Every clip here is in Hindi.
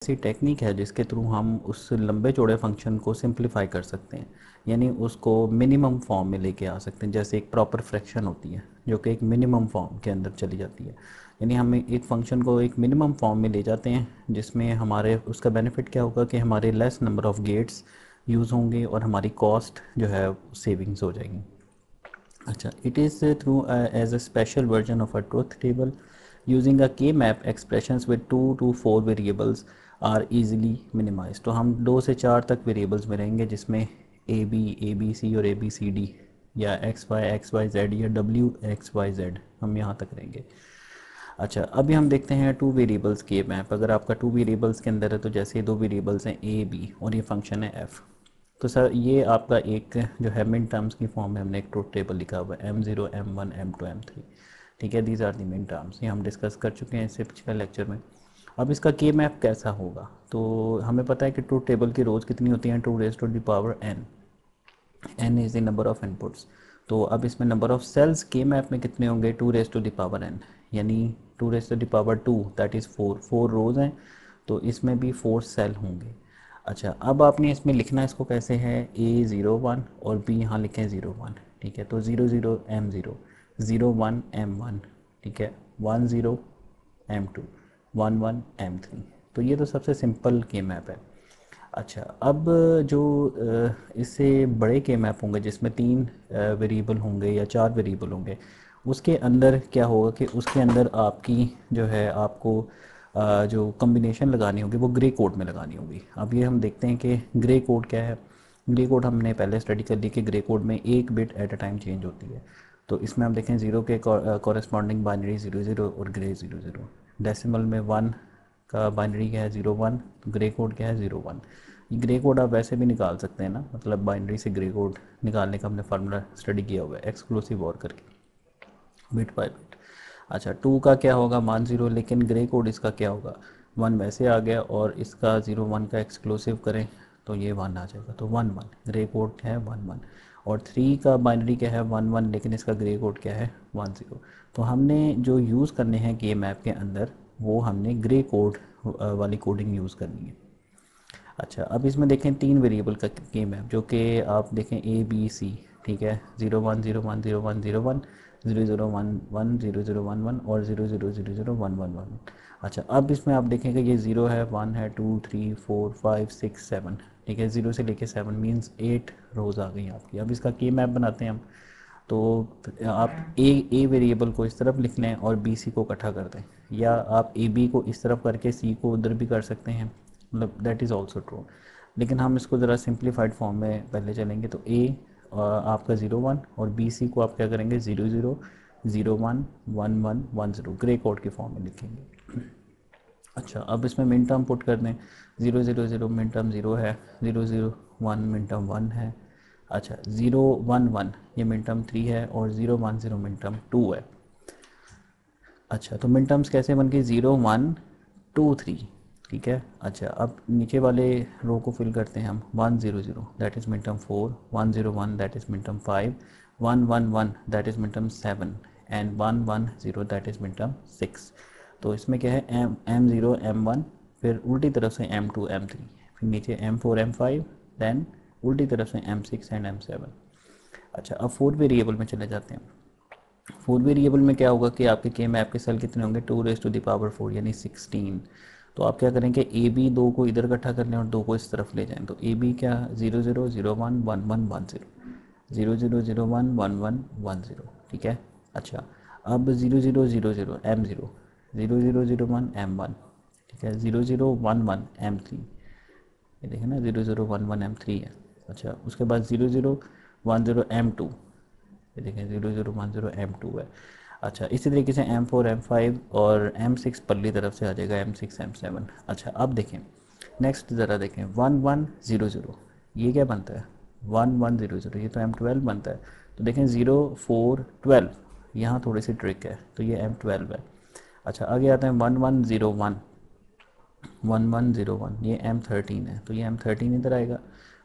ऐसी टेक्निक है जिसके थ्रू हम उस लंबे चौड़े फंक्शन को सिंप्लीफाई कर सकते हैं, यानी उसको मिनिमम फॉर्म में लेके आ सकते हैं। जैसे एक प्रॉपर फ्रैक्शन होती है जो कि एक मिनिमम फॉर्म के अंदर चली जाती है, यानी हम एक फंक्शन को एक मिनिमम फॉर्म में ले जाते हैं, जिसमें हमारे उसका बेनिफिट क्या होगा कि हमारे less number of gates use होंगे और हमारी कॉस्ट जो है सेविंग्स हो जाएंगी। अच्छा, it is through as a special version of a truth table using a k-map expressions with 2 to 4 variables are easily minimized। तो हम 2 से 4 तक वेरिएबल्स में रहेंगे, जिसमें a b c और a b c d या x y z या w x y z हम यहाँ तक रहेंगे। अच्छा, अभी हम देखते हैं टू वेरिएबल्स के मैप। अगर आपका टू वेरिएबल्स के अंदर है तो जैसे दो वेरिएबल्स हैं a b और ये फंक्शन है f, तो सर ये आपका एक जो है मिन टर्म्स की फॉर्म में हमने एक ट्रूथ टेबल लिखा हुआ है m0 m1 m2 m3। ठीक है, दीज आर दी मिन टर्म्स, ये हम डिस्कस कर चुके हैं इससे पिछले लेक्चर में। अब इसका के मैप कैसा होगा, तो हमें पता है कि ट्रूथ टेबल की रोज़ कितनी होती हैं, 2 raised to the power n। n is the number of inputs. तो अब इसमें नंबर ऑफ़ सेल्स के मैप में कितने होंगे, 2 raised to the power n, यानी 2 raised to the power 2 that is 4 रोज़ हैं, तो इसमें भी 4 सेल होंगे। अच्छा, अब आपने इसमें लिखना इसको कैसे है, A01 और B यहाँ लिखें 01। ठीक है, तो 00 M0, 01 M1, ठीक है, 10 M2, 11 M3। तो ये तो सबसे सिंपल के मैप है। अच्छा, अब जो इससे बड़े के मैप होंगे जिसमें 3 वेरिएबल होंगे या 4 वेरिएबल होंगे, उसके अंदर क्या होगा कि उसके अंदर आपकी जो है आपको जो कम्बिनेशन लगानी होगी वो ग्रे कोड में लगानी होगी। अब ये हम देखते हैं कि ग्रे कोड क्या है। ग्रे कोड हमने पहले स्टडी कर ली कि ग्रे कोड में एक bit at a time change होती है। तो इसमें हम देखें 0 के कॉरेस्पॉन्डिंग बाइनरी 00 और ग्रे 00। डेसिमल में 1 का बाइनरी क्या है 01, तो ग्रे कोड क्या है 01। ये ग्रे कोड आप वैसे भी निकाल सकते हैं ना, मतलब बाइनरी से ग्रे कोड निकालने का हमने फार्मूला स्टडी किया हुआ है एक्सक्लूसिव और करके, बिट बाय बिट। अच्छा, 2 का क्या होगा 10, लेकिन ग्रे कोड इसका क्या होगा 1 वैसे आ गया, और इसका 01 का एक्सक्लूसिव करें तो ये 1 आ जाएगा, तो 1 1 ग्रे कोड है 1 1। और 3 का बाइनरी क्या है 1 1, लेकिन इसका ग्रे कोड क्या है 1 0। तो हमने जो यूज़ करने हैं के मैप के अंदर वो हमने ग्रे कोड वाली कोडिंग यूज़ करनी है। अच्छा, अब इसमें देखें 3 वेरिएबल का गेम है जो कि आप देखें ए बी सी। ठीक है, 01 01 01 01, 00 11 00 11 और 00 00 1 1 1। अच्छा, अब इसमें आप देखेंगे ये 0 है, 1 है, 2 3 4 5 6 7। ठीक है, 0 से लेके 7 मीन्स 8 रोज़ आ गई आपकी। अब इसका के मैप बनाते हैं हम। तो आप ए वेरिएबल को इस तरफ लिख लें और बी सी को इकट्ठा कर दें, या आप ए बी को इस तरफ करके सी को उधर भी कर सकते हैं, मतलब दैट इज़ ऑल्सो ट्रू। लेकिन हम इसको ज़रा सिंप्लीफाइड फॉर्म में पहले चलेंगे। तो ए आपका 01 और बी सी को आप क्या करेंगे 00 01 11 10 ग्रे कोड की फॉर्म में लिखेंगे। अच्छा, अब इसमें मिन टर्म पुट कर दें। 0 0 0 मिन टर्म 0 है, 0 0 1 मिन टर्म 1 है। अच्छा, 0 1 1 ये मिन टर्म 3 है, और 0 1 0 मिन टर्म 2 है। अच्छा, तो मिन टर्म्स कैसे बन गए 0 1 2 3। ठीक है, अच्छा, अब नीचे वाले रो को फिल करते हैं हम। 1 0 0 that is min term 4, 1 0 1 that is min term 5, 1 1 1 that is min term 7 and 1 1 0 that is min term 6। तो इसमें क्या है M0 M1, फिर उल्टी तरफ से M2 M3, फिर नीचे M4 M5, देन उल्टी तरफ से M6 एंड M7। अच्छा, अब 4 वेरिएबल में चले जाते हैं। 4 वेरिएबल में क्या होगा कि आपके के मैप के सेल कितने होंगे 2 raised to the power 4 यानी 16। तो आप क्या करेंगे ए बी 2 को इधर इकट्ठा कर लें और 2 को इस तरफ ले जाएं। तो ए बी क्या 0 0 0 1 1 1 1 0, 0 0 0 1 1 1 1 0। ठीक है, अच्छा, अब 0 0 0 0 M0, 0 0 0 1 M1। ठीक है, 0 0 1 1 M3, ये देखें ना 0 0 1 1 M3 है। अच्छा, उसके बाद 0 0 1 0 M2, ये देखें 0 0 1 0 M2 है। अच्छा, इसी तरीके से M4 M5 और M6 परली तरफ से आ जाएगा M6 M7। अच्छा, अब देखें नेक्स्ट ज़रा देखें 1 1 0 0, ये क्या बनता है 1 1 0 0, ये तो M12 बनता है। तो देखें 0 4 12, यहाँ थोड़ी सी ट्रिक है, तो ये M12 है। अच्छा, आगे आता है 1 1 0 1, 1 1 0 1, ये M13 है, तो ये M13 इधर आएगा।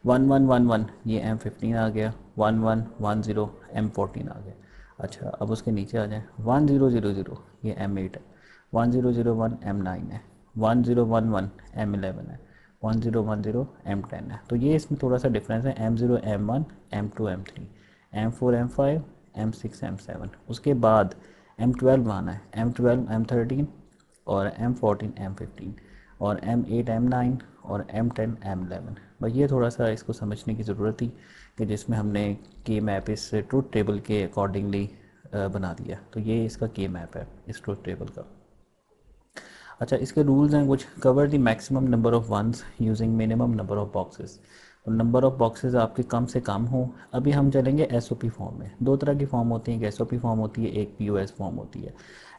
1 1 1 1, ये M15 आ गया। 1 1 1 0 M14 आ गया। अच्छा, अब उसके नीचे आ जाए 1 0 0 0, ये M8 है। 1 0 0 1 M9 है। 1011 M11 है, 1010 M10 है। तो ये इसमें थोड़ा सा डिफरेंस है, M0 M1 M2 M3 M4 M5 M6 M7। उसके बाद M12 आना है, M12 M13 और M14 M15 और M8 M9 और M10 M11। बस ये थोड़ा सा इसको समझने की ज़रूरत थी कि जिसमें हमने के मैप इस ट्रूथ टेबल के अकॉर्डिंगली बना दिया। तो ये इसका के मैप है इस ट्रूथ टेबल का। अच्छा, इसके रूल्स हैं कुछ। Cover the maximum number of ones using minimum number of boxes. तो नंबर ऑफ़ बॉक्सेस आपके कम से कम हो। अभी हम चलेंगे एसओपी फॉर्म में। दो तरह की फॉर्म होती है, एक एसओपी फॉर्म होती है, एक पीओएस फॉर्म होती है।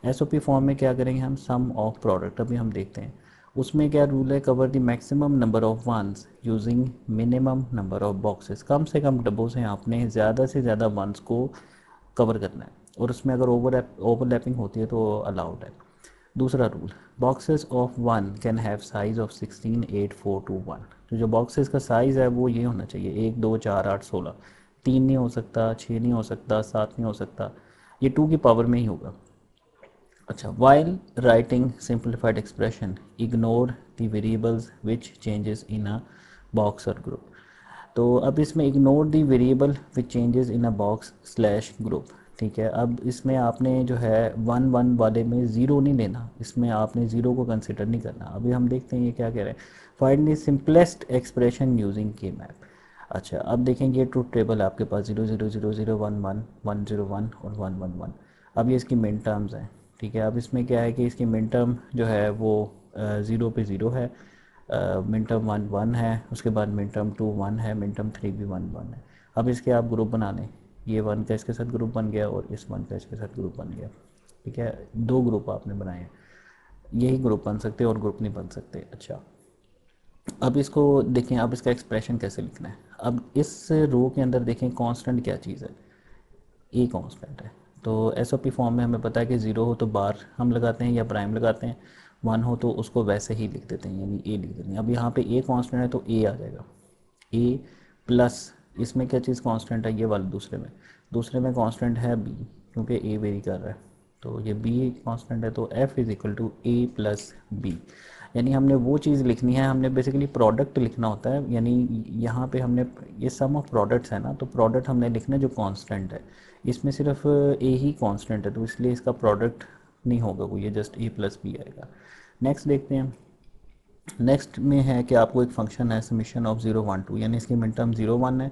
एसओपी फॉर्म में क्या करेंगे हम, सम ऑफ प्रोडक्ट अभी हम देखते हैं। उसमें क्या रूल है, cover the maximum number of ones using minimum number of boxes. कम से कम डब्बों से आपने ज़्यादा से ज़्यादा वंस को कवर करना है, और उसमें अगर ओवरलैपिंग होती है तो अलाउड है। दूसरा rule, boxes of one can have size of 16 8 4 2 1। तो जो बॉक्सेस का साइज़ है वो ये होना चाहिए 1 2 4 8 16। 3 नहीं हो सकता, 6 नहीं हो सकता, 7 नहीं हो सकता, ये 2 की पावर में ही होगा। अच्छा, while writing simplified expression ignore the variables which changes in a box और ग्रुप। तो अब इसमें ignore the variable which changes in a box slash group. ठीक है, अब इसमें आपने जो है 1 1 वाले में ज़ीरो नहीं लेना, इसमें आपने ज़ीरो को कंसिडर नहीं करना। अभी हम देखते हैं ये क्या कह रहे हैं, find the simplest expression using के मैप। अच्छा, अब देखेंगे ये ट्रूथ टेबल आपके पास 0 0 0 0 1 1 1 0 1 और 1 1 1। अब ये इसकी मिन टर्म्स हैं। ठीक है, अब इसमें क्या है कि इसकी मिन टर्म जो है वो ज़ीरो पे ज़ीरो है, मिन टर्म 1 1 है, उसके बाद मिन टर्म 2 1 है, मिन टर्म 3 भी 1 1 है। अब इसके आप ग्रुप बना लें, ये 1 का इसके साथ ग्रुप बन गया और इस 1 का इसके साथ ग्रुप बन गया। ठीक है, दो ग्रुप आपने बनाए हैं, यही ग्रुप बन सकते और ग्रुप नहीं बन सकते। अच्छा, अब इसको देखें, अब इसका एक्सप्रेशन कैसे लिखना है। अब इस रो के अंदर देखें कांस्टेंट क्या चीज़ है, ए कांस्टेंट है। तो एसओपी फॉर्म में हमें पता है कि ज़ीरो हो तो बार हम लगाते हैं या प्राइम लगाते हैं, 1 हो तो उसको वैसे ही लिख देते हैं, यानी ए लिख देते हैं। अब यहाँ पे ए कांस्टेंट है तो ए आ जाएगा, ए प्लस इसमें क्या चीज़ कांस्टेंट है, ये वाला दूसरे में कांस्टेंट है बी, क्योंकि ए वेरी कर रहा है। तो ये बी कांस्टेंट है, तो F is equal to A plus B. यानी हमने वो चीज़ लिखनी है, हमने बेसिकली प्रोडक्ट लिखना होता है। यानी यहाँ पे हमने ये सम ऑफ प्रोडक्ट्स है ना, तो प्रोडक्ट हमने लिखना है जो कांस्टेंट है। इसमें सिर्फ ए ही कांस्टेंट है, तो इसलिए इसका प्रोडक्ट नहीं होगा कोई, ये जस्ट ए प्लस बी आएगा। नेक्स्ट देखते हैं। नेक्स्ट में है कि आपको एक फंक्शन है समीशन ऑफ 0 1 2, यानी इसकी मिन टर्म 0 1 है,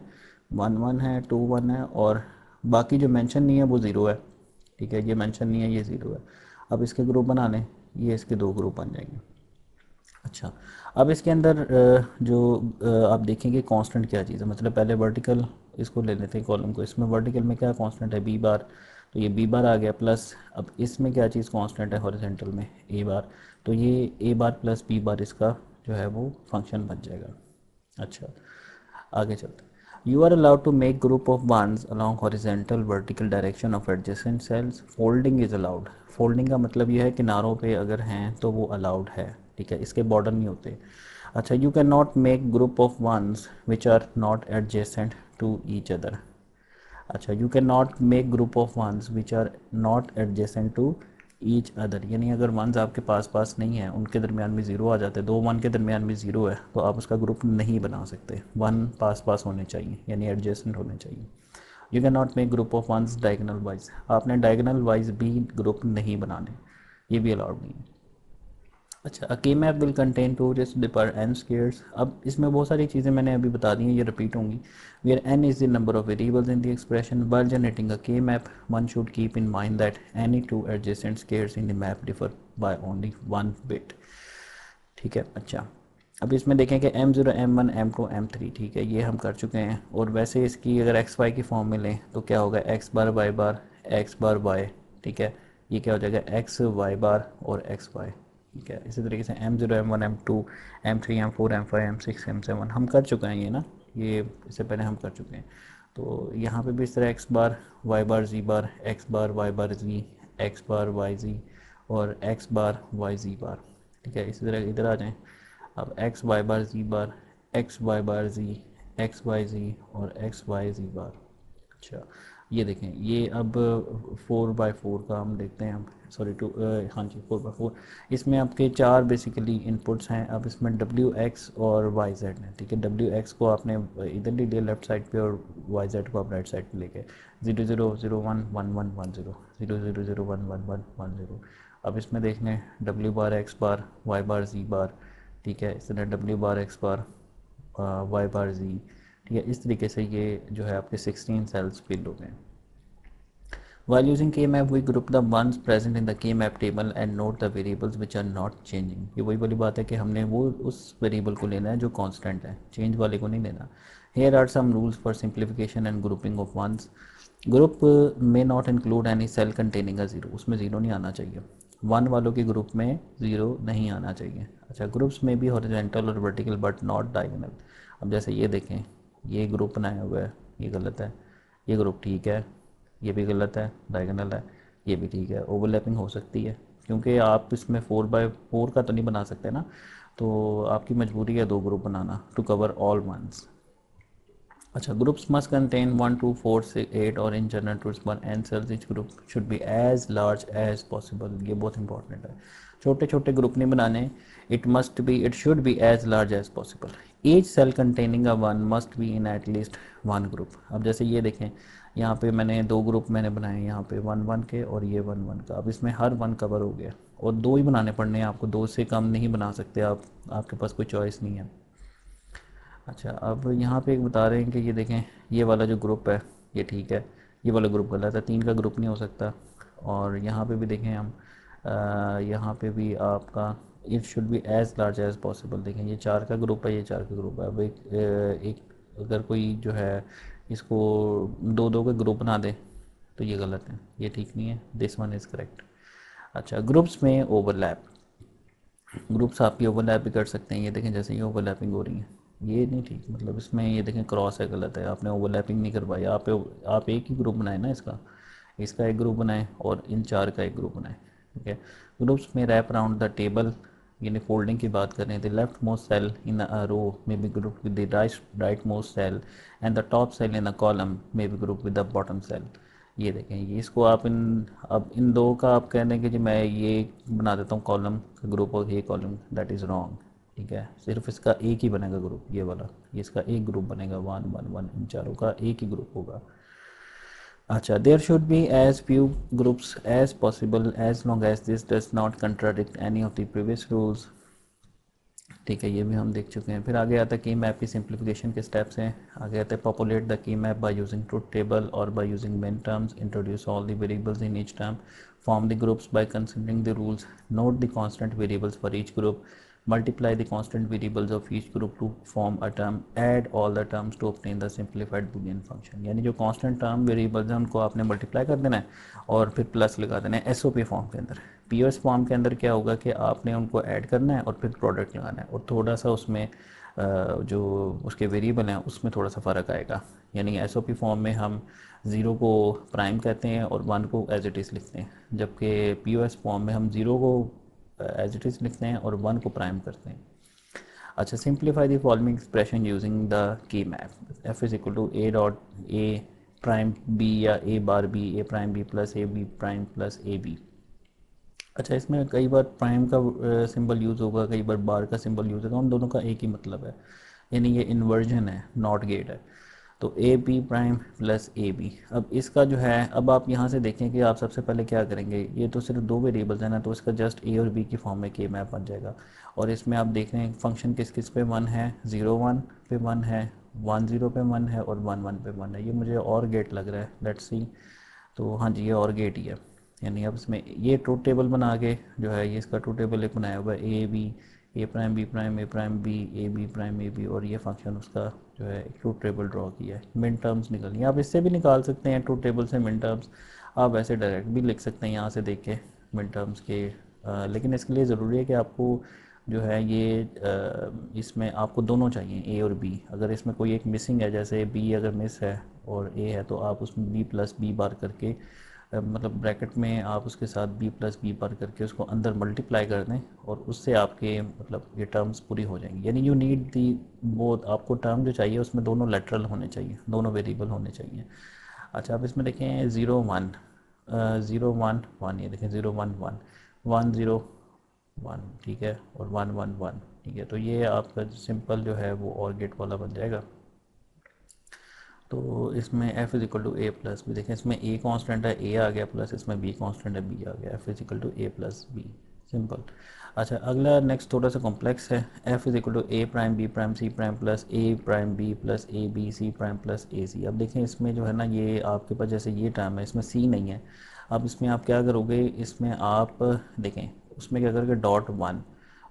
1 1 है, 2 1 है, और बाकी जो मेंशन नहीं है वो ज़ीरो है। ठीक है, ये मेंशन नहीं है, ये ज़ीरो है। अब इसके ग्रुप बना लें, ये इसके दो ग्रुप बन जाएंगे। अच्छा, अब इसके अंदर जो आप देखेंगे कांस्टेंट क्या चीज़ है, मतलब पहले वर्टिकल इसको ले लेते हैं कॉलम को। इसमें वर्टिकल में क्या कांस्टेंट है, बी बार, तो ये बी बार आ गया प्लस। अब इसमें क्या चीज़ कांस्टेंट है हॉरिजॉन्टल में, ए बार, तो ये ए बार प्लस बी बार इसका जो है वो फंक्शन बन जाएगा। अच्छा, आगे चलते हैं। You are allowed to make group of ones along horizontal vertical direction of adjacent cells. Folding is allowed. Folding का मतलब यह है किनारों पे अगर हैं तो वो अलाउड है। ठीक है, इसके बॉर्डर नहीं होते। अच्छा, you can not make group of ones which are not adjacent to each other. अच्छा, you can not make group of ones which are not adjacent to each other, यानी अगर वंस आपके पास पास नहीं है, उनके दरमियान में ज़ीरो आ जाते हैं, दो वन के दरमियान में ज़ीरो है, तो आप उसका ग्रुप नहीं बना सकते। वन पास पास होने चाहिए, यानी एडजेसेंट होने चाहिए। You can not make group of ones diagonal wise, आपने डायगनल वाइज भी ग्रुप नहीं बनाने, ये भी अलाउड नहीं है। अच्छा, a K map will contain two raised the power n squares. अब इसमें बहुत सारी चीज़ें मैंने अभी बता दी हैं, ये रिपीट होंगी। Where n is the number of variables in the expression. while generating a k map one should keep in mind that any two adjacent squares in the map differ by only one bit। ठीक है, अच्छा, अब इसमें देखें कि m0 m1 m2 m3, ठीक है, ये हम कर चुके हैं। और वैसे इसकी अगर एक्स वाई की फॉर्म में लें तो क्या होगा, एक्स बार वाई बार एक्स बार वाई। ठीक है, ये क्या हो जाएगा, एक्स वाई बार और एक्स वाई। ठीक है, इसी तरीके से m0 m1 m2 m3 m4 m5 m6 m7 हम कर चुके हैं ये ना, ये इससे पहले हम कर चुके हैं। तो यहाँ पे भी इस तरह एक्स बार वाई बार जी बार एक्स बार वाई बार जी एक्स बार वाई जी और एक्स बार वाई जी बार। ठीक है, इसी तरह इधर आ जाएं। अब एक्स वाई बार जी बार एक्स वाई बार जी एक्स वाई जी और एक्स वाई जी बार। अच्छा, ये देखें, ये अब 4x4 का हम देखते हैं, सॉरी टू, हाँ जी 4x4। इसमें आपके चार बेसिकली इनपुट्स हैं। अब इसमें WX और YZ है, ठीक है। WX को आपने इधर ले लिया लेफ्ट साइड पे, और YZ को आप राइट साइड पे लेके 00011110 00011110। अब इसमें देख लें W बार X बार Y बार Z बार, ठीक है। इस तरह W बार X बार Y बार Z, ठीक है। इस तरीके से ये जो है आपके 16 सेल्स फिल हो गए। While using K-map, we group the ones present in the K-map table and note the variables which are not changing। ये वही वाली बात है कि हमने वो उस वेरिएबल को लेना है जो कांस्टेंट है, चेंज वाले को नहीं लेना। Here are some rules for simplification and grouping of ones। Group may not include any cell containing a zero, उसमें ज़ीरो नहीं आना चाहिए। वन वालों के ग्रुप में ज़ीरो नहीं आना चाहिए। अच्छा, ग्रुप्स में भी हॉरिजॉन्टल और वर्टिकल बट नॉट डायगोनल। अब जैसे ये देखें, ये ग्रुप बनाया हुआ है, ये गलत है। ये ग्रुप ठीक है, ये भी गलत है, डायगोनल है। ये भी ठीक है, ओवरलैपिंग हो सकती है, क्योंकि आप इसमें 4x4 का तो नहीं बना सकते ना, तो आपकी मजबूरी है दो ग्रुप बनाना टू कवर ऑल वंस। अच्छा, ग्रुप्स मस्ट कंटेन 1 2 4 6 8 और in general tools power n cells each group should be as large as possible. ये बहुत इंपॉर्टेंट है, छोटे छोटे ग्रुप नहीं बनाने। It should be as large as possible. Each cell containing a one must be in at least one group. अब जैसे ये देखें, यहाँ पे मैंने दो ग्रुप मैंने बनाए, यहाँ पे 1 1 के और ये 1 1 का। अब इसमें हर वन कवर हो गया, और दो ही बनाने पड़ने हैं आपको, दो से कम नहीं बना सकते आप, आपके पास कोई चॉइस नहीं है। अच्छा, अब यहाँ पे एक बता रहे हैं कि ये देखें, ये वाला जो ग्रुप है ये ठीक है, ये वाला ग्रुप गलत है, तीन का ग्रुप नहीं हो सकता। और यहाँ पे भी देखें हम, यहाँ पे भी आपका it should be as large as possible. देखें, ये चार का ग्रुप है, ये चार का ग्रुप है। अब एक अगर कोई जो है इसको दो दो के ग्रुप बना दे तो ये गलत है, ये ठीक नहीं है। This one is correct. अच्छा, ग्रुप्स में ओवरलैप, ग्रुप्स आपकी ओवरलैप भी कर सकते हैं। ये देखें, जैसे ये ओवरलैपिंग हो रही है, ये नहीं ठीक, मतलब इसमें ये देखें क्रॉस है, गलत है, आपने ओवरलैपिंग नहीं करवाई। आप एक ही ग्रुप बनाए ना, इसका इसका एक ग्रुप बनाएं और इन चार का एक ग्रुप बनाएं, ठीक है। ग्रुप्स में रैप अराउंड द टेबल, यानी फोल्डिंग की बात करें, the left most cell in a row में be group with the right most cell and the top cell in a column में be group with the bottom cell. ये देखें, ये इसको आप अब इन दो का आप कह दें कि जी मैं ये बना देता हूँ कॉलम का ग्रुप और ये कॉलम, दैट इज़ रॉन्ग, ठीक है। सिर्फ इसका एक ही बनेगा ग्रुप, ये वाला, ये इसका एक ग्रुप बनेगा 1 1 1, इन चारों का एक ही ग्रुप होगा। अच्छा, there should be as few groups as possible as long as this does not contradict any of the previous rules, ठीक है। ये भी हम देख चुके हैं। फिर आगे आता है की मैप की सिंप्लीफिकेशन के स्टेप्स हैं। आगे आता है populate the K map by using truth table और बाय यूजिंग मिन terms, introduce all the variables in each term, form the groups by considering the rules, note the constant variables for each group, multiply the constant variables of each group to form a term, add all the terms to obtain the simplified boolean function। यानी जो constant term variables हैं उनको आपने multiply कर देना है और फिर प्लस लगा देना है SOP फॉर्म के अंदर। POS फॉर्म के अंदर क्या होगा कि आपने उनको ऐड करना है और फिर प्रोडक्ट लगाना है, और थोड़ा सा उसमें जो उसके वेरिएबल हैं उसमें थोड़ा सा फ़र्क आएगा। यानी SOP फॉर्म में हम ज़ीरो को प्राइम कहते हैं और वन को एज इट इज़ लिखते हैं, जबकि POS फॉर्म में हम ज़ीरो को एज इट इज़ लिखते हैं और वन को प्राइम करते हैं। अच्छा, simplify the following expression using the K map, F is equal to A dot A prime B या A bar B, A prime B plus A B prime plus A B. अच्छा, इसमें कई बार प्राइम का सिंबल यूज़ होगा, कई बार बार का सिंबल यूज़ होगा, उन दोनों का एक ही मतलब है, यानी ये इन्वर्जन है, नॉट गेट है। तो A B prime plus A B. अब इसका जो है, अब आप यहाँ से देखें कि आप सबसे पहले क्या करेंगे, ये तो सिर्फ दो वेरिएबल्स हैं ना, तो इसका जस्ट ए और बी की फॉर्म में के मैप बन जाएगा। और इसमें आप देख रहे हैं फंक्शन किस किस पे वन है, 0 1 पे वन है, 1 0 पे वन है और 1 1 पे वन है। ये मुझे और गेट लग रहा है, लेट्स सी। तो हाँ जी, ये और गेट ही है। यानी अब इसमें ये ट्रूथ टेबल बना के जो है, ये इसका ट्रूथ टेबल एक बनाया हुआ है, A B A prime B prime A prime B A B prime A B, और ये फंक्शन उसका जो है एक ट्रूथ टेबल ड्रॉ किया है। मिन टर्म्स निकलनी, आप इससे भी निकाल सकते हैं ट्रूथ टेबल से मिन टर्म्स, आप ऐसे डायरेक्ट भी लिख सकते हैं यहाँ से देख के मिन टर्म्स के। लेकिन इसके लिए ज़रूरी है कि आपको जो है ये इसमें आपको दोनों चाहिए, ए और बी। अगर इसमें कोई एक मिसिंग है, जैसे बी अगर मिस है और ए है, तो आप उसमें बी प्लस बी बार करके मतलब ब्रैकेट में आप उसके साथ बी प्लस बी बार करके उसको अंदर मल्टीप्लाई कर दें, और उससे आपके मतलब ये टर्म्स पूरी हो जाएंगी। यानी यू नीड दी बोथ, आपको टर्म जो चाहिए उसमें दोनों लेटरल होने चाहिए, दोनों वेरिएबल होने चाहिए। अच्छा अब इसमें देखें 0 1 0 1 1, ये देखें 0 1 1 1 0 1, ठीक है, और 1 1 1, ठीक है। तो ये आपका सिंपल जो है वो और गेट वाला बन जाएगा। तो इसमें f is equal to A plus B, देखें इसमें a कांस्टेंट है, a आ गया, प्लस इसमें b कांस्टेंट है, b आ गया, f is equal to A plus B, simple. अच्छा अगला नेक्स्ट थोड़ा सा कॉम्प्लेक्स है, f is equal to A prime B prime C prime plus A prime B plus A B C prime plus A C. अब देखें इसमें जो है ना, ये आपके पास जैसे ये टर्म है, इसमें c नहीं है। अब इसमें आप क्या करोगे, इसमें आप देखें उसमें क्या करोगे, डॉट वन,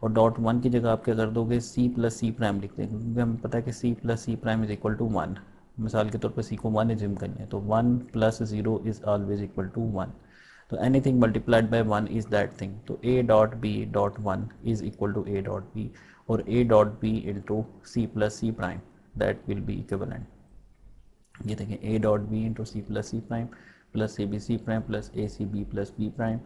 और डॉट वन की जगह आप क्या कर दोगे, सी प्लस सी प्राइम लिख देंगे, क्योंकि हमें पता है कि C plus C prime is equal to one. मिसाल के तौर पर सी को वन एज्यूम करनी है, तो one plus zero is always equal to one. तो anything multiplied by one is that thing. तो A dot B dot one is equal to A dot B, और A dot B into C plus C prime, that will be equivalent. ये देखें A dot B into C plus C prime plus A B C prime plus A C B plus B prime.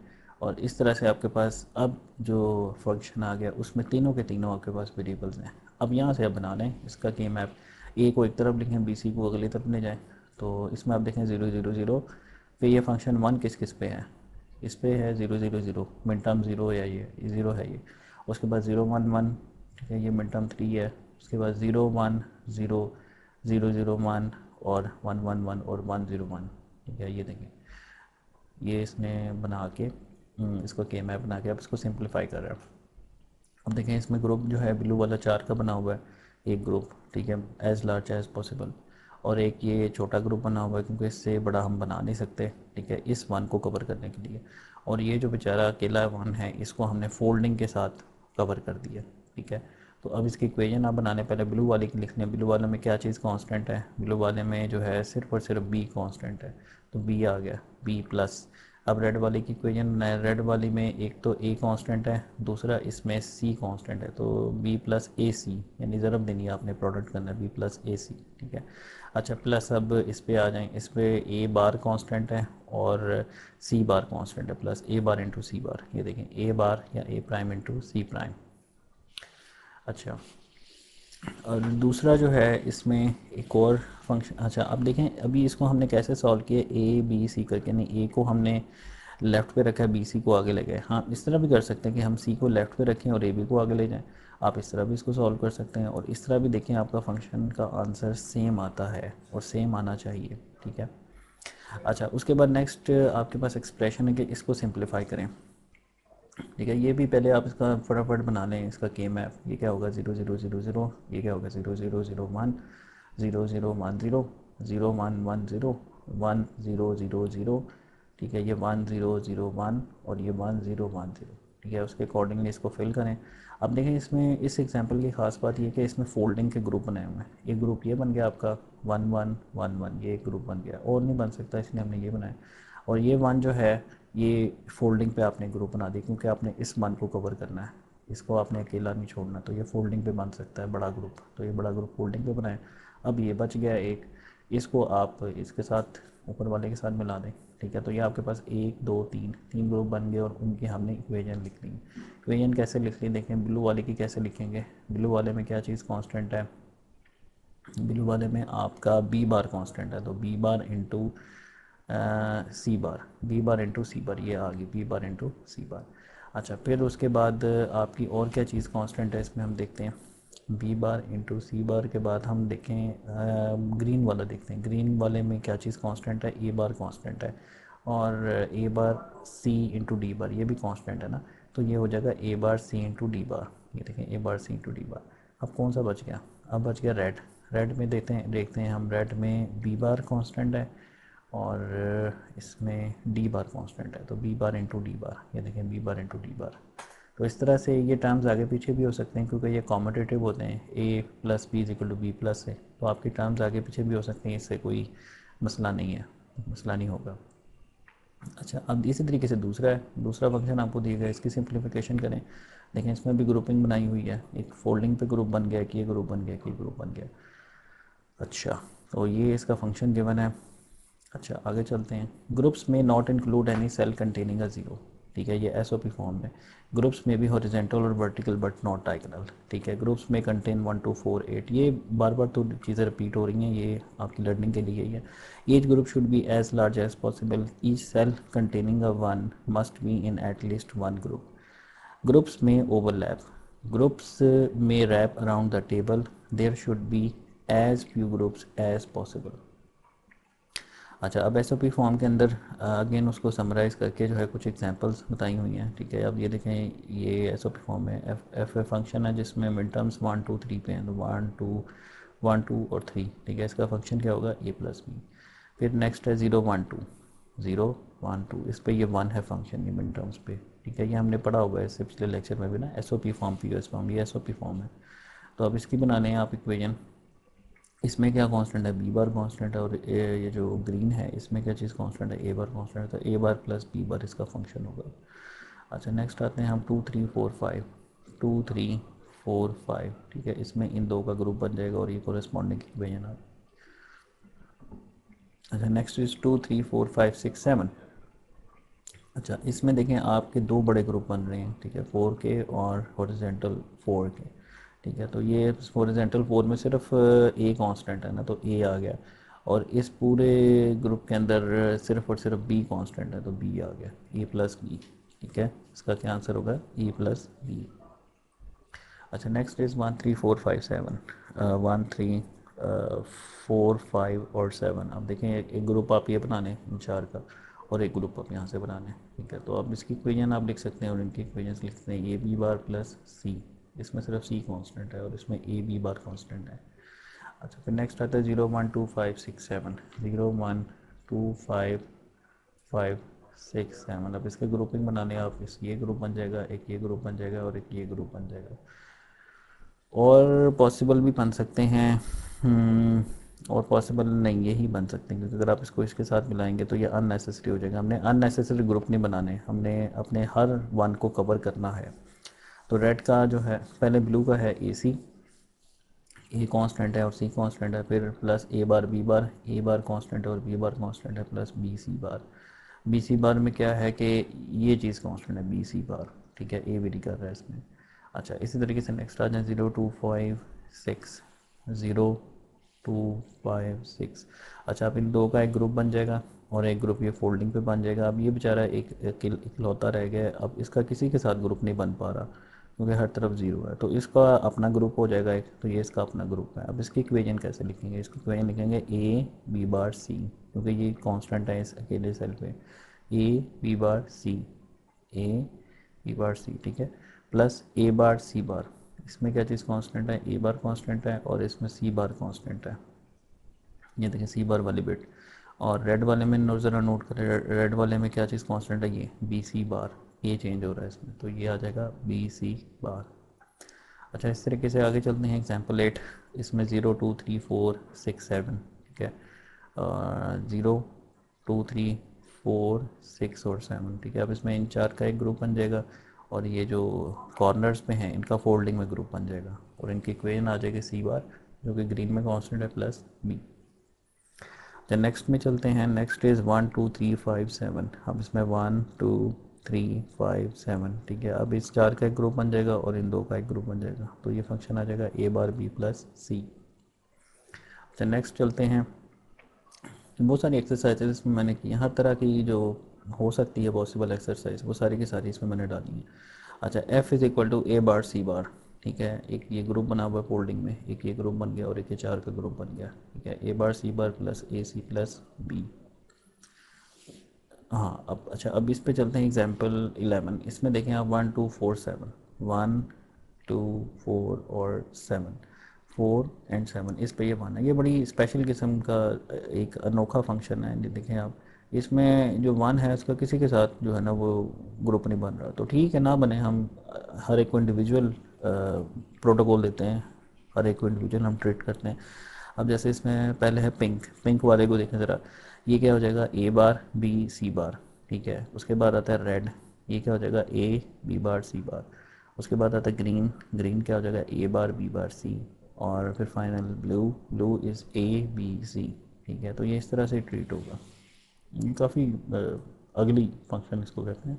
और इस तरह से आपके पास अब जो फंक्शन आ गया उसमें तीनों के तीनों आपके पास वेरिएबल्स हैं। अब यहाँ से आप बना लें इसका के मैप, ए को एक तरफ लिखें, बी सी को अगली तरफ ले जाएं। तो इसमें आप देखें 0 0 0 पे ये फंक्शन वन किस किस पे है, इस पे है 0 0 0, मिड टर्म ज़ीरो या ये ज़ीरो है ये। उसके बाद 0 1 1, ठीक है, ये मिड टर्म 3 है। उसके बाद 0 1 0 0 0 1 और 1 1 1 और 1 0 1, ठीक है। ये देखें ये इसने बना के इसको के मैप बना के अब इसको सिंप्लीफाई कर रहा है। अब देखें इसमें ग्रुप जो है ब्लू वाला 4 का बना हुआ है, एक ग्रुप, ठीक है, एज लार्ज एज पॉसिबल, और एक ये छोटा ग्रुप बना हुआ है क्योंकि इससे बड़ा हम बना नहीं सकते, ठीक है, इस वन को कवर करने के लिए। और ये जो बेचारा अकेला वन है इसको हमने फोल्डिंग के साथ कवर कर दिया, ठीक है। तो अब इसकी इक्वेशन आप बनाने पहले ब्लू वाले की लिखनी है। ब्लू वाले में क्या चीज़ कांस्टेंट है, ब्लू वाले में जो है सिर्फ और सिर्फ बी कांस्टेंट है, तो बी आ गया, बी प्लस। अब रेड वाले की इक्वेशन बनाए, रेड वाली में एक तो ए कांस्टेंट है, दूसरा इसमें सी कांस्टेंट है, तो बी प्लस ए सी, यानी ज़रब देनी है आपने प्रोडक्ट के अंदर, बी प्लस ए सी, ठीक है। अच्छा प्लस अब इस पे आ जाएं, इस पे ए बार कांस्टेंट है और सी बार कांस्टेंट है, प्लस ए बार इंटू सी बार, ये देखें ए बार या ए प्राइम इंटू सी प्राइम। अच्छा और दूसरा जो है इसमें एक और फंक्शन, अच्छा अब देखें अभी इसको हमने कैसे सॉल्व किया, ए बी सी करके, नहीं ए को हमने लेफ़्ट पे रखा है, बी सी को आगे ले गए। हाँ इस तरह भी कर सकते हैं कि हम सी को लेफ़्ट पे रखें और ए बी को आगे ले जाएं, आप इस तरह भी इसको सॉल्व कर सकते हैं। और इस तरह भी देखें आपका फंक्शन का आंसर सेम आता है और सेम आना चाहिए, ठीक है। अच्छा उसके बाद नेक्स्ट आपके पास एक्सप्रेशन है कि इसको सिंप्लीफाई करें, ठीक है। ये भी पहले आप इसका फटाफट बना लें, इसका के मैप, ये क्या होगा 0 0 0 0, ये क्या होगा 0 0 0 1 0 0 1 0 0 1 1 0 1 0 0 0, ठीक है, ये 1 0 0 1 और ये 1 0 1 0, ठीक है। उसके अकॉर्डिंगली इसको फिल करें। अब देखें इसमें इस एग्जांपल की ख़ास बात ये कि इसमें फोल्डिंग के ग्रुप बनाए हुए हैं। एक ग्रुप ये बन गया आपका 1 1 1 1, ये एक ग्रुप बन गया, और नहीं बन सकता इसलिए हमने ये बनाया। और ये वन जो है ये फोल्डिंग पे आपने ग्रुप बना दी क्योंकि आपने इस वन को कवर करना है, इसको आपने अकेला नहीं छोड़ना, तो ये फोल्डिंग पे बन सकता है बड़ा ग्रुप, तो ये बड़ा ग्रुप फोल्डिंग पे बनाए। अब ये बच गया एक, इसको आप इसके साथ ऊपर वाले के साथ मिला दें, ठीक है। तो ये आपके पास 1 2 3 तीन ग्रुप बन गए और उनकी हमने इक्वेशन लिख ली। इक्वेशन कैसे लिख ली देखें, ब्लू वाले की कैसे लिखेंगे, ब्लू वाले में क्या चीज़ कांस्टेंट है, ब्लू वाले में आपका बी बार कांस्टेंट है, तो बी बार इंटू सी बार, बी बार इंटू सी बार, ये आ गई बी बार इंटू सी बार। अच्छा फिर उसके बाद आपकी और क्या चीज़ कांस्टेंट है इसमें हम देखते हैं, बी बार इंटू सी बार के बाद हम देखें ग्रीन वाला देखते हैं, ग्रीन वाले में क्या चीज़ कांस्टेंट है, ए बार कांस्टेंट है, और ए बार सी इंटू डी बार ये भी कांस्टेंट है ना, तो ये हो जाएगा ए बार सी इंटू डी बार, ये देखें ए बार सी इंटू डी बार। अब कौन सा बच गया, अब बच गया रेड, रेड में देखते हैं हम, रेड में बी बार कांस्टेंट है और इसमें डी बार कांस्टेंट है, तो B bar into D bar, ये देखें B bar into D bar. तो इस तरह से ये टर्म्स आगे पीछे भी हो सकते हैं क्योंकि ये कॉम्पिटिटिव होते हैं, A plus B is equal to B plus है, तो आपके टर्म्स आगे पीछे भी हो सकते हैं, इससे कोई मसला नहीं है, मसला नहीं होगा। अच्छा अब इसी तरीके से दूसरा है, दूसरा फंक्शन आपको दिया गया, इसकी सिंप्लीफिकेशन करें। देखें इसमें भी ग्रुपिंग बनाई हुई है, एक फोल्डिंग पे ग्रुप बन गया, कि ये ग्रुप बन गया, कि ये ग्रुप बन गया। अच्छा तो ये इसका फंक्शन गिवन है। अच्छा आगे चलते हैं, ग्रुप्स में not include any cell containing a zero, ठीक है, ये एसओपी फॉर्म में। ग्रुप्स में भी हॉरिजेंटल और वर्टिकल बट नॉट डायगोनल, ठीक है। ग्रुप्स में कंटेन 1 2 4 8, ये बार बार तो चीज़ें रिपीट हो रही हैं, ये आपकी लर्निंग के लिए ही है। Each group should be as large as possible, each cell containing a one must be in at least one group. Groups may overlap, groups में wrap around the table, there should be as few groups as possible. अच्छा, अब एसओपी फॉर्म के अंदर अगेन उसको समराइज करके जो है कुछ एग्जांपल्स बताई हुई हैं, ठीक है। अब ये देखें, ये एसओपी फॉर्म में एफ ए फंक्शन है जिसमें मिड टर्म्स 1 2 3 पे हैं, तो 1 2 और 3, ठीक है। इसका फंक्शन क्या होगा, ए प्लस बी। फिर नेक्स्ट है 0 1 2, 0 1 2, इस पे ये 1 है फंक्शन, ये मिड टर्म्स पे, ठीक है। ये हमने पढ़ा हुआ है इससे पिछले लेक्चर में भी ना, SOP form P S form, ये एसओपी फॉर्म है। तो अब इसकी बनाने हैं आप इक्वेशन। इसमें क्या कांस्टेंट है, बी बार कांस्टेंट है, और ये जो ग्रीन है इसमें क्या चीज़ कांस्टेंट है, ए बार कांस्टेंट है, तो ए बार प्लस बी बार इसका फंक्शन होगा। अच्छा, नेक्स्ट आते हैं हम 2 3 4 5, 2 3 4 5, ठीक है। इसमें इन दो का ग्रुप बन जाएगा और ये कोरेस्पॉन्डिंग इक्वेशन आ। अच्छा, नेक्स्ट इज 2 3 4 5 6 7। अच्छा, इसमें देखें आपके दो बड़े ग्रुप बन रहे हैं, ठीक है, 4 के और हॉरिजेंटल 4 के, ठीक है। तो ये हॉरिजेंटल 4 में सिर्फ ए कांस्टेंट है ना, तो ए आ गया, और इस पूरे ग्रुप के अंदर सिर्फ और सिर्फ बी कांस्टेंट है, तो बी आ गया, ए प्लस बी, ठीक है। इसका क्या आंसर होगा, ए प्लस बी। अच्छा, नेक्स्ट इज़ 1 3 4 5 7, 1 3 4 5 और 7। अब देखें, एक ग्रुप आप ये बनाने इन चार का, और एक ग्रुप आप यहाँ से बनाने, ठीक है। तो अब इसकी इक्वेशन आप लिख सकते हैं, और इनकी इक्वेशन लिख सकते हैं, ए बी बार प्लस सी, इसमें सिर्फ सी कांस्टेंट है और इसमें ए बी बार कांस्टेंट है। अच्छा, फिर नेक्स्ट आता है 0 1 2 5 6 7, 0 1 2 5 5 6 7। अब इसके ग्रुपिंग बनाने आप, इस ये ग्रुप बन जाएगा, एक ये ग्रुप बन जाएगा, और एक ये ग्रुप बन जाएगा। और पॉसिबल भी बन सकते हैं, और पॉसिबल नहीं, ये ही बन सकते हैं, क्योंकि अगर आप इसको इसके साथ मिलाएंगे तो ये अननेसेसरी हो जाएगा। हमने अननेसेसरी ग्रुप नहीं बनाने, हमने अपने हर वन को कवर करना है। तो रेड का जो है, पहले ब्लू का है ए सी, ए कांस्टेंट है और सी कांस्टेंट है, फिर plus A bar B bar, A bar constant है और बी बार कांस्टेंट है, प्लस बी सी बार। बी सी बार में क्या है कि ये चीज़ कांस्टेंट है, बी सी बार, ठीक है, ए वेरी कर रहा है इसमें। अच्छा, इसी तरीके से नेक्स्ट आ जाए 0 2 5 6, 0 2 5 6। अच्छा, अब इन दो का एक ग्रुप बन जाएगा, और एक ग्रुप ये फोल्डिंग पे बन जाएगा। अब ये बेचारा एक इकलौता रह गया, अब इसका किसी के साथ ग्रुप नहीं बन पा रहा, क्योंकि हर तरफ ज़ीरो है, तो इसका अपना ग्रुप हो जाएगा एक, तो ये इसका अपना ग्रुप है। अब इसकी इक्वेशन कैसे लिखेंगे, इसकी इक्वेशन लिखेंगे ए बी बार सी, क्योंकि ये कांस्टेंट है इस अकेले सेल पे, ए बी बार सी, ए बी बार सी, ठीक है, प्लस ए बार सी बार। इसमें क्या चीज़ कांस्टेंट है, ए बार कांस्टेंट है, और इसमें सी बार कांस्टेंट है, ये देखिए सी बार वाली बिट। और रेड वाले में ज़रा नोट करें, रेड वाले में क्या चीज़ कांस्टेंट है, ये बी सी बार, ये चेंज हो रहा है इसमें, तो ये आ जाएगा बी सी बार। अच्छा, इस तरीके से आगे चलते हैं, एग्जाम्पल 8। इसमें 0 2 3 4 6 7, ठीक है, 0 2 3 4 6 और 7, ठीक है। अब इसमें इन चार का एक ग्रुप बन जाएगा, और ये जो कॉर्नर्स पे हैं इनका फोल्डिंग में ग्रुप बन जाएगा, और इनकी इक्वेशन आ जाएगी सी बार, जो कि ग्रीन में कांस्टेंट है, प्लस बी। तो नेक्स्ट में चलते हैं, नेक्स्ट इज़ 1 2 3 5 7। अब इसमें 1 2 3 5 7, ठीक है। अब इस चार का एक ग्रुप बन जाएगा और इन दो का एक ग्रुप बन जाएगा, तो ये फंक्शन आ जाएगा ए बार बी प्लस सी। तो नेक्स्ट चलते हैं, बहुत सारी एक्सरसाइजेज इसमें मैंने की हैं, हर तरह की जो हो सकती है पॉसिबल एक्सरसाइज, वो सारी की सारी इसमें मैंने डाली हैं। अच्छा, F is equal to A bar सी बार, ठीक है। एक ये ग्रुप बना हुआ है फोल्डिंग में, एक ये ग्रुप बन गया, और एक ये चार का ग्रुप बन गया, ठीक है। ए bar C bar plus A C plus B. हाँ, अब अच्छा, अब इस पे चलते हैं, एग्जाम्पल 11। इसमें देखें आप 1 2 4 7, 1 2 4 और 7, 4 एंड 7, इस पे ये वन है। ये बड़ी स्पेशल किस्म का एक अनोखा फंक्शन है, ये देखें आप। इसमें जो वन है उसका किसी के साथ जो है ना वो ग्रुप नहीं बन रहा, तो ठीक है, ना बने, हम हर एक को इंडिविजुअल प्रोटोकॉल देते हैं, हर एक को इंडिविजुअल हम ट्रीट करते हैं। अब जैसे इसमें पहले है पिंक, पिंक वाले को देखें ज़रा, ये क्या हो जाएगा, ए बार बी सी बार, ठीक है। उसके बाद आता है रेड, ये क्या हो जाएगा, ए बी बार सी बार। उसके बाद आता है ग्रीन, ग्रीन क्या हो जाएगा, ए बार बी बार सी। और फिर final blue, blue is A B C, ठीक है। तो ये इस तरह से ट्रीट होगा, काफ़ी अगली फंक्शन इसको कहते हैं,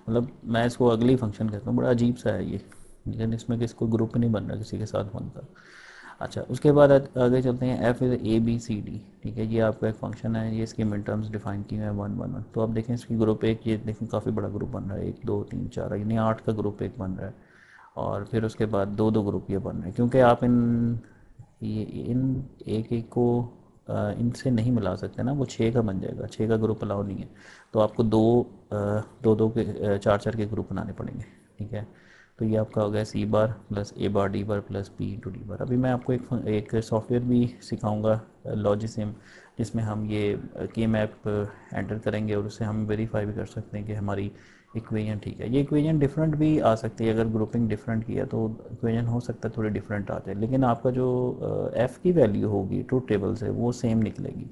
मतलब मैं इसको अगली फंक्शन कहता हूँ, बड़ा अजीब सा है ये, लेकिन इसमें किसको ग्रुप नहीं बन रहा किसी के साथ बनकर। अच्छा, उसके बाद आगे चलते हैं, F is A B C D, ठीक है, ये आपका एक फंक्शन है, ये इसके मिड टर्म्स डिफाइन किए हैं 1 1 1। तो आप देखें इसकी ग्रुप एक, ये देखें काफ़ी बड़ा ग्रुप बन रहा है, 1 2 3 4, यानी 8 का ग्रुप एक बन रहा है। और फिर उसके बाद दो दो ग्रुप ये बन रहे हैं, क्योंकि आप इन एक एक को इनसे नहीं मिला सकते ना, वो 6 का बन जाएगा, 6 का ग्रुप अलाउ नहीं है। तो आपको दो दो के 4 4 के ग्रुप बनाने पड़ेंगे, ठीक है। तो ये आपका हो गया C bar plus A bar D bar plus P into D bar. अभी मैं आपको एक सॉफ्टवेयर भी सिखाऊंगा, लॉजिसिम, जिसमें हम ये के मैप एंटर करेंगे और उससे हम वेरीफाई भी कर सकते हैं कि हमारी इक्वेशन ठीक है। ये इक्वेशन डिफरेंट भी आ सकती है, अगर ग्रुपिंग डिफरेंट किया तो इक्वेशन हो सकता है थोड़ी डिफरेंट आ जाए, लेकिन आपका जो एफ़ की वैल्यू होगी ट्रूथ टेबल से वो सेम निकलेगी।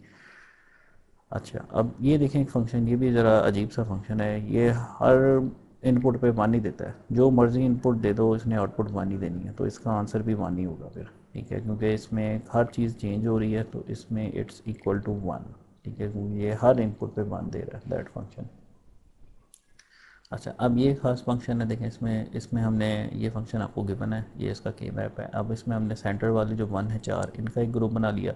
अच्छा, अब ये देखें एक फंक्शन, ये भी ज़रा अजीब सा फंक्शन है, ये हर इनपुट पे वन ही देता है, जो मर्ज़ी इनपुट दे दो इसने आउटपुट वन ही देनी है, तो इसका आंसर भी वन ही होगा फिर, ठीक है, क्योंकि इसमें हर चीज़ चेंज हो रही है, तो इसमें इट्स इक्वल टू वन, ठीक है, क्योंकि ये हर इनपुट पे वन दे रहा है दैट फंक्शन। अच्छा, अब ये खास फंक्शन है, देखें इसमें इसमें हमने ये फंक्शन आपको गिवन है, ये इसका के मैप है। अब इसमें हमने सेंटर वाले जो 1 है 4, इनका एक ग्रुप बना लिया,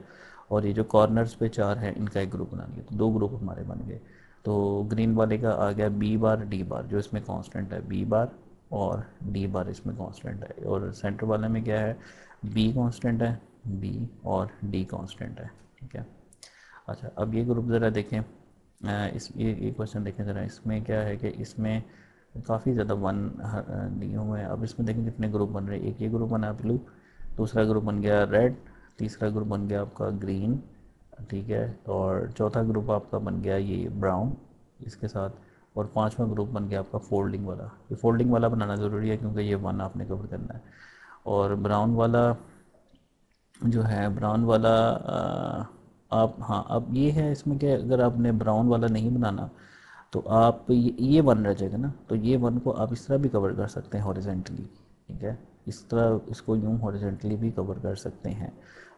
और ये जो कॉर्नर्स पे 4 है इनका एक ग्रुप बना लिया, तो दो ग्रुप हमारे बन गए। तो ग्रीन वाले का आ गया बी बार डी बार, जो इसमें कांस्टेंट है बी बार, और डी बार इसमें कांस्टेंट है, और सेंटर वाले में क्या है, बी कांस्टेंट है, बी और डी कांस्टेंट है, ठीक है। अच्छा, अब ये ग्रुप ज़रा देखें, इस ये क्वेश्चन देखें ज़रा, इसमें क्या है कि इसमें काफ़ी ज़्यादा वन दिए हुए हैं। अब इसमें देखें कितने ग्रुप बन रहे हैं, एक ये ग्रुप बना ब्लू, दूसरा ग्रुप बन गया रेड, तीसरा ग्रुप बन गया आपका ग्रीन, ठीक है, और चौथा ग्रुप आपका बन गया ये ब्राउन इसके साथ, और पांचवा ग्रुप बन गया आपका फोल्डिंग वाला। ये फोल्डिंग वाला बनाना ज़रूरी है क्योंकि ये वन आपने कवर करना है। और ब्राउन वाला जो है, ब्राउन वाला आप, हाँ, अब ये है इसमें कि अगर आपने ब्राउन वाला नहीं बनाना तो आप ये वन रह जाएगा ना, तो ये वन को आप इस तरह भी कवर कर सकते हैं हॉरिजेंटली, ठीक है, इस तरह इसको यूँ हॉरिजेंटली भी कवर कर सकते हैं।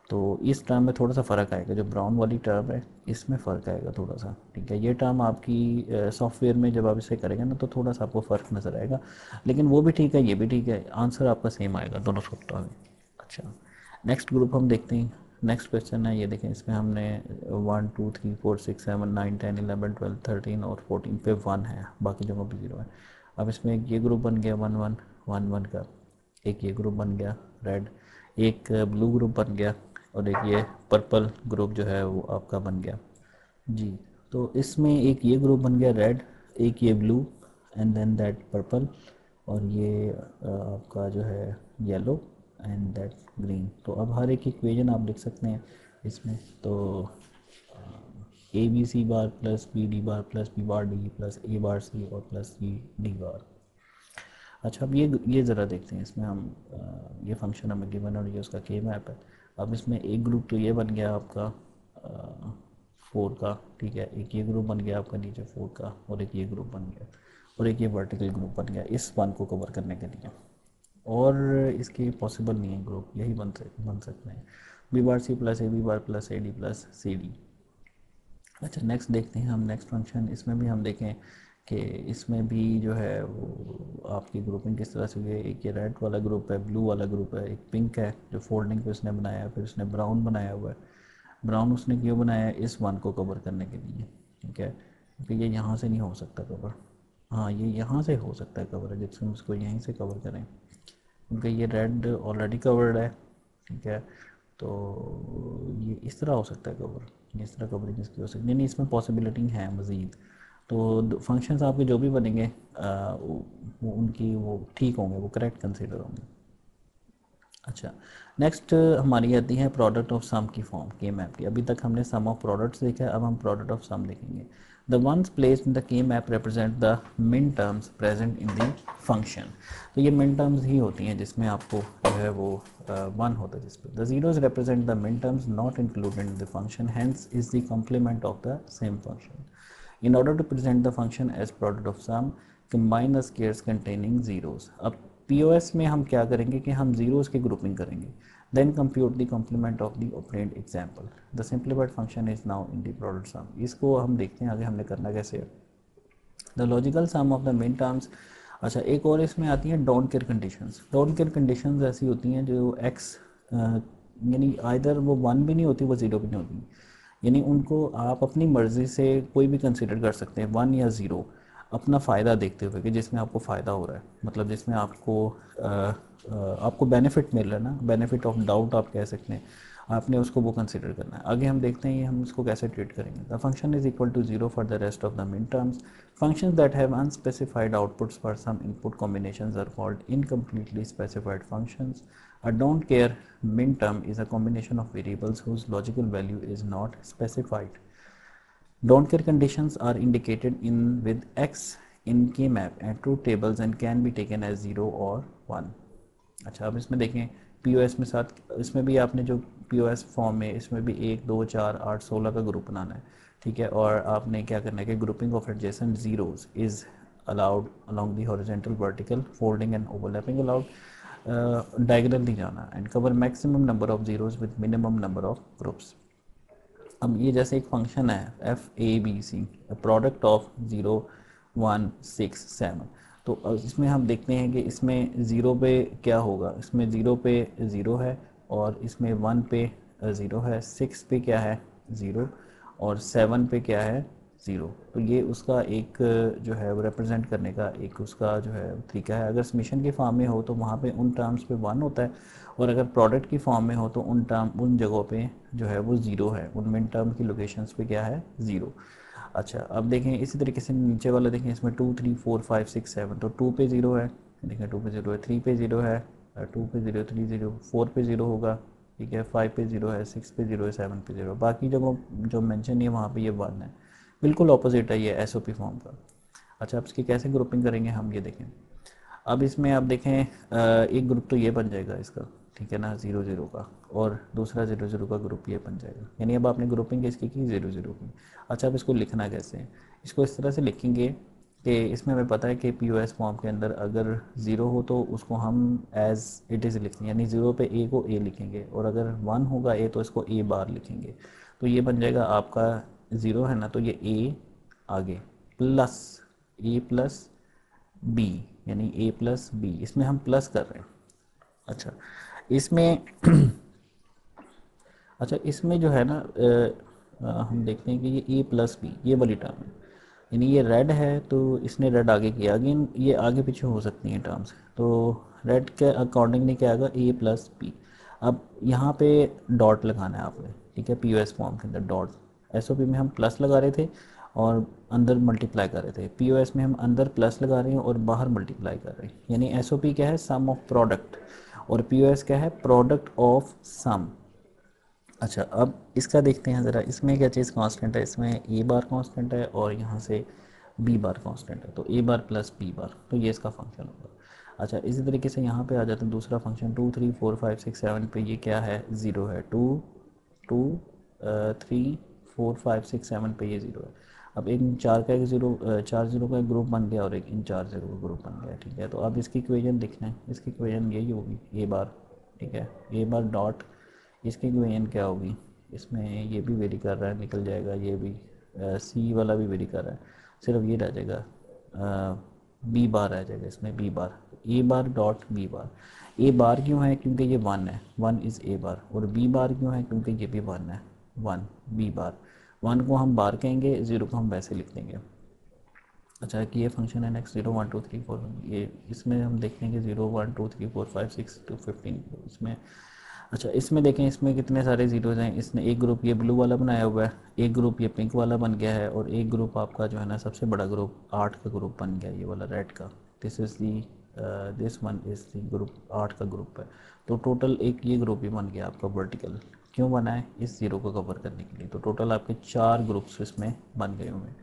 तो इस टर्म में थोड़ा सा फ़र्क आएगा, जो ब्राउन वाली टर्म है इसमें फ़र्क आएगा थोड़ा सा, ठीक है। ये टर्म आपकी सॉफ्टवेयर में जब आप इसे करेंगे ना तो थोड़ा सा आपको फ़र्क नज़र आएगा, लेकिन वो भी ठीक है, ये भी ठीक है, आंसर आपका सेम आएगा दोनों सूत्रों में। अच्छा, नेक्स्ट ग्रुप हम देखते हैं, नेक्स्ट क्वेश्चन है, ये देखें इसमें हमने 1 2 3 4 6 7 9 10 11 12 13 और 14 पे 1 है, बाकी जगहों पे 0 है। अब इसमें एक ये ग्रुप बन गया 1 1 1 1 का, एक ये ग्रुप बन गया रेड, एक ब्लू ग्रुप बन गया, और एक ये पर्पल ग्रुप जो है वो आपका बन गया जी। तो इसमें एक ये ग्रुप बन गया रेड, एक ये blue, and then that purple, और ये आपका जो है येलो, एंड दैट ग्रीन। तो अब हर एक इक्वेशन आप लिख सकते हैं इसमें, तो A B C bar plus B D bar plus B bar D plus A bar C और प्लस सी डी बार। अच्छा, अब ये ज़रा देखते हैं, इसमें हम ये फंक्शन हमें गिवन और ये उसका के मैप है। अब इसमें एक ग्रुप तो ये बन गया आपका 4 का, ठीक है, एक ये ग्रुप बन गया आपका नीचे 4 का, और एक ये ग्रुप बन गया, और एक ये वर्टिकल ग्रुप बन गया इस वन को कवर करने के लिए, और इसके पॉसिबल नहीं है ग्रुप, यही बन सकते हैं B bar C plus A B bar plus A D plus C D. अच्छा, नेक्स्ट देखते हैं हम नेक्स्ट फंक्शन, इसमें भी हम देखें कि इसमें भी जो है वो आपकी ग्रुपिंग किस तरह से हुई है। एक ये रेड वाला ग्रुप है, ब्लू वाला ग्रुप है, एक पिंक है जो फोल्डिंग पे उसने बनाया है, फिर उसने ब्राउन बनाया हुआ है। ब्राउन उसने क्यों बनाया है, इस वन को कवर करने के लिए, ठीक है, क्योंकि ये यहाँ से नहीं हो सकता कवर, हाँ ये यहाँ से हो सकता है कवर, जिससे हम इसको यहीं से कवर करें, क्योंकि ये रेड ऑलरेडी कवर्ड है, ठीक है। तो ये इस तरह हो सकता है कवर, इस तरह कवरिंग इसकी हो सकती है, नहीं इसमें पॉसिबिलिटी है मज़ीद। तो फंक्शंस आपके जो भी बनेंगे वो उनकी वो ठीक होंगे, वो करेक्ट कंसिडर होंगे। अच्छा, नेक्स्ट हमारी आती है प्रोडक्ट ऑफ सम की फॉर्म के मैप की। अभी तक हमने सम ऑफ प्रोडक्ट्स देखा है, अब हम प्रोडक्ट ऑफ सम देखेंगे। The ones placed in the के मैप रिप्रेजेंट द मिन terms present in the function. तो ये मिन टर्म्स ही होती हैं जिसमें आपको जो है वो वन होता है जिस पर। द जीरोज रिप्रेजेंट द मिन terms not included in the function, hence is the complement of the same function. In order to present the function as product of sum, combine the squares containing zeros. अब POS में हम क्या करेंगे कि हम zeros की grouping करेंगे, then compute the complement of the obtained example. The simplified function is now in the product sum. इसको हम देखते हैं आगे हमने करना कैसे है। The logical sum of the मिन टर्म्स। अच्छा, एक और इसमें आती हैं don't care conditions. Don't care conditions ऐसी होती हैं जो एक्स यानी आइदर वो वन भी नहीं होती, वो ज़ीरो भी नहीं होती, यानी उनको आप अपनी मर्ज़ी से कोई भी कंसिडर कर सकते हैं, वन या ज़ीरो, अपना फ़ायदा देखते हुए कि जिसमें आपको फ़ायदा हो रहा है, मतलब जिसमें आपको बेनिफिट मिल रहा है ना, बेनिफिट ऑफ डाउट आप कह सकते हैं, आपने उसको वो कंसिडर करना है। आगे हम देखते हैं हम इसको कैसे ट्रीट करेंगे। The function is equal to zero for the rest of the मिन terms. Functions that have unspecified outputs for some input combinations are called incompletely specified functions. A don't care min term is a combination of variables whose logical value is not specified. Don't care conditions are indicated in with x in K-map and truth tables and can be taken as 0 or 1. अच्छा, अब इसमें देखें POS में साथ, इसमें भी आपने जो POS फॉर्म में इसमें भी 1 2 4 8 16 का ग्रुप बनाना है, ठीक है, और आपने क्या करना है कि grouping of adjacent zeros is allowed along the horizontal, vertical, folding and overlapping allowed, diagonal नहीं जाना, and cover maximum number of zeros with minimum number of groups. अब ये जैसे एक फंक्शन है F A B C, product of 0 1 6 7, तो इसमें हम देखते हैं कि इसमें ज़ीरो पे क्या होगा, इसमें ज़ीरो पे ज़ीरो है, और इसमें वन पे ज़ीरो है, सिक्स पे क्या है ज़ीरो, और सेवन पे क्या है ज़ीरो। तो ये उसका एक जो है वो रिप्रेजेंट करने का एक उसका जो है तरीका है। अगर समीशन की फॉर्म में हो तो वहाँ पे उन टर्म्स पे वन होता है, और अगर प्रोडक्ट की फॉर्म में हो तो उन जगहों पे जो है वो ज़ीरो है, उन मिन टर्म की लोकेशंस पे क्या है ज़ीरो। अच्छा, अब देखें इसी तरीके से नीचे वाला देखें, इसमें 2 3 4 5 6 7, तो 2 पे ज़ीरो है, देखें 2 पे ज़ीरो है, 3 पे ज़ीरो है, 2 पे ज़ीरो, 3 ज़ीरो, 4 पे ज़ीरो होगा, ठीक है, 5 पे ज़ीरो है, 6 पे ज़ीरो है, 7 पे ज़ीरो, बाकी जगहों जो मेंशन है वहाँ पे ये 1 है। बिल्कुल ऑपोजिट है ये एसओपी फॉर्म का। अच्छा, अब इसकी कैसे ग्रुपिंग करेंगे हम ये देखें। अब इसमें आप देखें एक ग्रुप तो ये बन जाएगा इसका, ठीक है ना, ज़ीरो ज़ीरो का, और दूसरा ज़ीरो ज़ीरो का ग्रुप ये बन जाएगा, यानी अब आपने ग्रुपिंग इसकी की ज़ीरो ज़ीरो की। अच्छा, अब इसको लिखना कैसे है, इसको इस तरह से लिखेंगे कि इसमें हमें पता है कि POS फॉर्म के अंदर अगर ज़ीरो हो तो उसको हम एज़ इट इज़ लिखेंगे, यानी ज़ीरो पे ए को ए लिखेंगे, और अगर वन होगा ए तो इसको ए बार लिखेंगे। तो ये बन जाएगा आपका ज़ीरो है ना, तो ये ए आगे प्लस ए प्लस बी, यानी ए प्लस बी, इसमें हम प्लस कर रहे हैं। अच्छा, इसमें अच्छा इसमें जो है ना हम देखते हैं कि ये ए प्लस बी ये वाली टर्म है, यानी ये रेड है तो इसने रेड आगे किया, अगेन ये आगे पीछे हो सकती हैं टर्म्स, तो रेड के अकॉर्डिंगली क्या आएगा ए प्लस बी। अब यहाँ पे डॉट लगाना है आपने, ठीक है, POS फॉर्म के अंदर डॉट, SOP में हम प्लस लगा रहे थे और अंदर मल्टीप्लाई कर रहे थे, POS में हम अंदर प्लस लगा रहे हैं और बाहर मल्टीप्लाई कर रहे हैं, यानी SOP क्या है सम ऑफ प्रोडक्ट, और POS क्या है प्रोडक्ट ऑफ सम। अच्छा, अब इसका देखते हैं ज़रा, इसमें क्या चीज़ कांस्टेंट है, इसमें ए बार कांस्टेंट है और यहाँ से बी बार कांस्टेंट है, तो ए बार प्लस बी बार, तो ये इसका फंक्शन होगा। अच्छा, इसी तरीके से यहाँ पे आ जाते हैं दूसरा फंक्शन 2 3 4 5 6 7 पे, ये क्या है ज़ीरो है, 2 2 3 4 5 6 7 पे ये ज़ीरो है। अब इन चार का एक ज़ीरो, चार ज़ीरो का एक ग्रुप बन गया और एक इन चार ज़ीरो का ग्रुप बन गया, ठीक है। तो अब इसकी इक्वेशन लिखना है, इसकी इक्वेशन यही होगी ए बार, ठीक है, ए बार डॉट, इसकी इक्वेशन क्या होगी, इसमें ये भी वेरी कर रहा है निकल जाएगा, ये भी सी वाला भी वेरी कर रहा है, सिर्फ ये रह जाएगा बी बार रह जाएगा, इसमें बी बार, ए बार डॉट बी बार। ए बार क्यों है, क्योंकि ये वन है, वन इज़ ए बार, और बी बार क्यों है, क्योंकि ये भी वन है, वन बी बार, वन को हम बार कहेंगे, ज़ीरो को हम वैसे लिख देंगे। अच्छा, कि ये फंक्शन है नेक्स्ट 0 1 2 3 4, ये इसमें हम देखेंगे 0 1 2 3 4 5 6 2 15 इसमें। अच्छा, इसमें देखें इसमें कितने सारे ज़ीरोज़ हैं, इसने एक ग्रुप ये ब्लू वाला बनाया हुआ है, एक ग्रुप ये पिंक वाला बन गया है, और एक ग्रुप आपका जो है ना सबसे बड़ा ग्रुप 8 का ग्रुप बन गया ये वाला रेड का, this is the this one is the group 8 का ग्रुप है। तो टोटल एक ये ग्रुप ही बन गया आपका वर्टिकल, क्यों बना है, इस ज़ीरो को कवर करने के लिए। तो टोटल आपके 4 ग्रुप्स इसमें बन गए हुए हैं।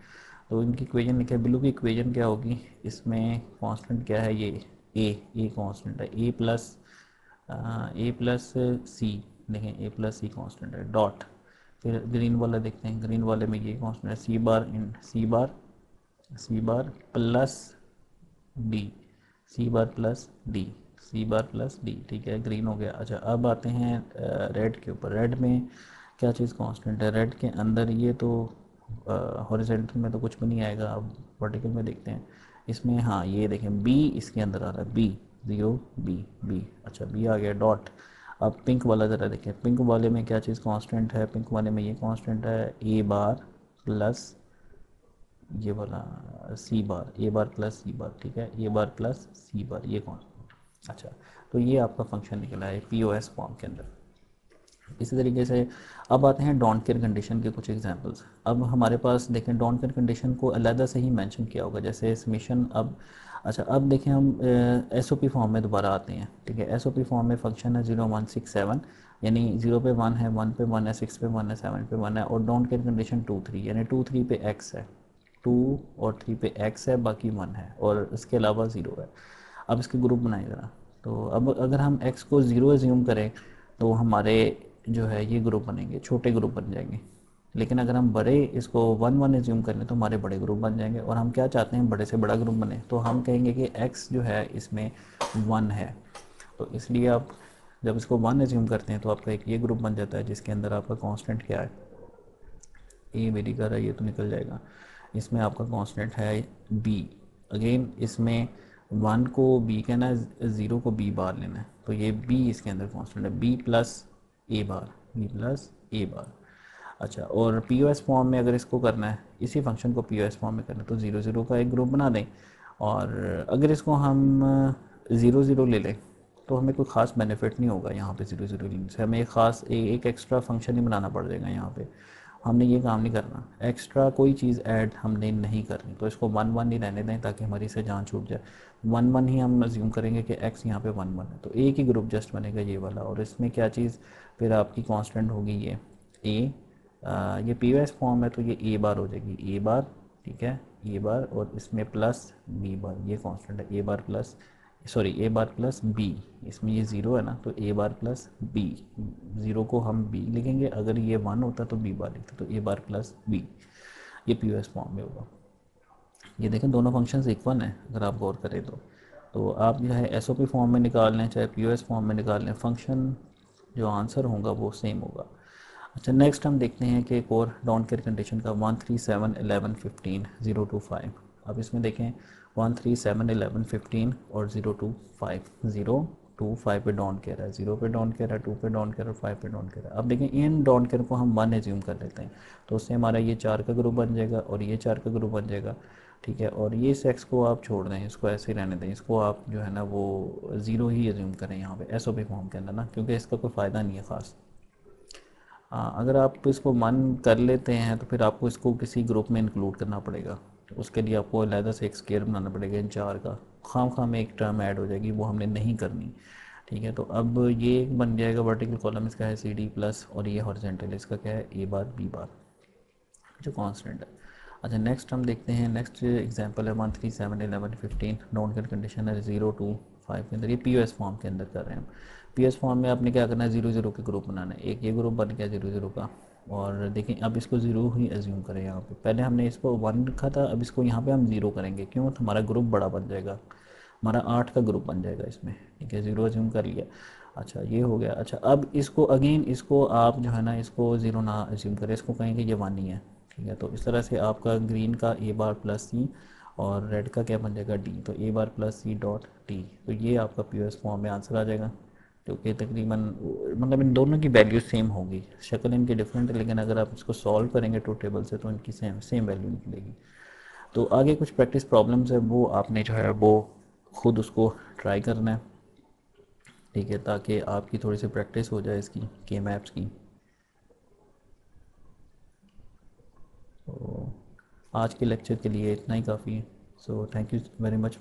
तो इनकी इक्वेशन लिखे, ब्लू की इक्वेशन क्या होगी, इसमें कांस्टेंट क्या है, ये ए कांस्टेंट है, ए प्लस सी, देखें ए प्लस सी कांस्टेंट है, डॉट, फिर ग्रीन वाला देखते हैं, ग्रीन वाले में ये कांस्टेंट है सी बार इन सी बार प्लस डी, सी बार प्लस डी, सी बार प्लस डी, ठीक है, ग्रीन हो गया। अच्छा, अब आते हैं रेड के ऊपर, रेड में क्या चीज़ कांस्टेंट है, रेड के अंदर ये तो हॉरिजॉन्टल में तो कुछ भी नहीं आएगा। अब वर्टिकल में देखते हैं इसमें, हाँ ये देखें बी इसके अंदर आ रहा है, बी 0 बी बी, अच्छा बी आ गया डॉट। अब पिंक वाला ज़रा देखें, पिंक वाले में क्या चीज़ कांस्टेंट है, पिंक वाले में ये कांस्टेंट है ए बार प्लस ये वाला सी बार, ए बार प्लस सी बार, ठीक है ए बार प्लस सी बार, ये कौन। अच्छा, तो ये आपका फंक्शन निकला है पी ओ एस फॉर्म के अंदर। इसी तरीके से अब आते हैं डोंट केयर कंडीशन के कुछ एग्जांपल्स। अब हमारे पास देखें डोंट केयर कंडीशन को अलहदा से ही मेंशन किया होगा, जैसे समीशन। अब अच्छा, अब देखें हम एस ओ पी फॉर्म में दोबारा आते हैं, ठीक है। एस ओ पी फॉर्म में फंक्शन है 0167, यानी 0 पे 1 है, 1 पे 1 है, 6 पे 1 है, 7 पे 1 है, और डोंट केयर कंडीशन 2 3, यानी 2 3 पे x है, 2 और 3 पे x है, बाकी 1 है और इसके अलावा 0 है। अब इसके ग्रुप बनाए ज़रा। तो अब अगर हम x को 0 एज्यूम करें तो हमारे जो है ये ग्रुप बनेंगे, छोटे ग्रुप बन जाएंगे। लेकिन अगर हम बड़े इसको 1 1 एज्यूम करें तो हमारे बड़े ग्रुप बन जाएंगे। और हम क्या चाहते हैं, बड़े से बड़ा ग्रुप बने, तो हम कहेंगे कि x जो है इसमें 1 है। तो इसलिए आप जब इसको 1 एज्यूम करते हैं तो आपका एक ये ग्रुप बन जाता है जिसके अंदर आपका कांस्टेंट क्या है, ए वेरी कर रहा है, ये तो निकल जाएगा। इसमें आपका कांस्टेंट है बी। अगेन इसमें 1 को बी कहना है, 0 को बी बार लेना है, तो ये बी इसके अंदर कांस्टेंट है, B plus A bar, B plus A बार। अच्छा, और पी ओ एस फॉर्म में अगर इसको करना है, इसी फंक्शन को पी ओ एस फॉर्म में करना है, तो 0 0 का एक ग्रुप बना दें। और अगर इसको हम 0 0 ले लें तो हमें कोई ख़ास बेनिफिट नहीं होगा यहाँ पे 0 0 लेने से, हमें एक ख़ास एक एक्स्ट्रा फंक्शन ही बनाना पड़ जाएगा यहाँ पे। हमने ये काम नहीं करना, एक्स्ट्रा कोई चीज़ ऐड हमने नहीं करनी, तो इसको 1 1 ही रहने दें ताकि हमारी से जान छूट जाए। 1 1 ही हम अज्यूम करेंगे कि x यहाँ पे 1 1 है, तो एक ही ग्रुप जस्ट बनेगा ये वाला। और इसमें क्या चीज़ फिर आपकी कांस्टेंट होगी ये a, ये पी ओ एस फॉर्म है तो ये ए बार हो जाएगी, ए बार, ठीक है ए बार, और इसमें प्लस बी बार, ये कांस्टेंट है ए बार प्लस, सॉरी ए बार प्लस बी। इसमें ये 0 है ना, तो ए बार प्लस बी, 0 को हम बी लिखेंगे, अगर ये 1 होता तो बी बार लिखते, तो ए बार प्लस बी, ये पी ओ एस फॉर्म में होगा। ये देखें दोनों फंक्शंस इक्वल हैं अगर आप गौर करें तो आप जो है एस ओ पी फॉर्म में निकाल लें चाहे पी ओ एस फॉर्म में निकाल लें, फंक्शन जो आंसर होगा वो सेम होगा। अच्छा, नेक्स्ट हम देखते हैं कि एक और डोंट केयर कंडीशन का 1 3 7 11 15 0 2 5। अब इसमें देखें 1 3 7 11 15 और 0 2 5, 0 2 5 पे डोंट केयर है, 0 पे डोंट केयर है, 2 पे डोंट केयर है, 5 पे डोंट केयर है। अब देखें इन डोंट केयर को हम 1 एज्यूम कर लेते हैं, तो उससे हमारा ये 4 का ग्रुप बन जाएगा और ये 4 का ग्रुप बन जाएगा, ठीक है। और ये सेक्स को आप छोड़ दें, इसको ऐसे ही रहने दें, इसको आप जो है ना वो 0 ही एज्यूम करें यहाँ पे एस ओ पी फॉर्म के अंदर ना, क्योंकि इसका कोई फ़ायदा नहीं है ख़ास। हाँ, अगर आप इसको मन कर लेते हैं तो फिर आपको इसको किसी ग्रुप में इंक्लूड करना पड़ेगा, तो उसके लिए आपको अलहदा से एक स्केयर बनाना पड़ेगा इन 4 का, खाम खाम में एक टर्म ऐड हो जाएगी, वो हमने नहीं करनी, ठीक है। तो अब ये एक बन जाएगा वर्टिकल कॉलम, इसका है सी डी प्लस, और ये हॉरिजॉन्टल इसका क्या है ए बार बी बार, जो कांस्टेंट है। अच्छा, नेक्स्ट हम देखते हैं, नेक्स्ट एग्जांपल है 1 3 7 11 15, डोंट केयर कंडीशन है 0 2 5 के अंदर, ये पी ओ एस फॉर्म के अंदर कर रहे हैं हम। पी ओ एस फॉर्म में आपने क्या करना है, 0 0 के ग्रुप बनाना है, एक ये ग्रुप बन गया 0 0 का। और देखें अब इसको 0 ही एज्यूम करें यहाँ पे, पहले हमने इसको 1 रखा था, अब इसको यहाँ पे हम 0 करेंगे, क्यों, तो हमारा ग्रुप बड़ा बन जाएगा, हमारा 8 का ग्रुप बन जाएगा इसमें, ठीक है 0 एज्यूम कर लिया। अच्छा, ये हो गया। अच्छा, अब इसको अगेन इसको आप जो है ना इसको 0 ना एज्यूम करें, इसको कहेंगे ये 1 ही है, ठीक है। तो इस तरह से आपका ग्रीन का ए बार प्लस सी और रेड का क्या बन जाएगा डी, तो ए बार प्लस सी डॉट डी, तो ये आपका पी ओ एस फॉर्म में आंसर आ जाएगा, क्योंकि तकरीबन मतलब इन दोनों की वैल्यू सेम होगी, शक्ल इनकी डिफरेंट है, लेकिन अगर आप इसको सॉल्व करेंगे टू टेबल से तो इनकी सेम सेम वैल्यू निकलेगी। तो आगे कुछ प्रैक्टिस प्रॉब्लम्स है, वो आपने जो है वो खुद उसको ट्राई करना है, ठीक है, ताकि आपकी थोड़ी सी प्रैक्टिस हो जाए इसकी के मैप्स की। तो आज के लेक्चर के लिए इतना ही काफ़ी है। So thank you very much.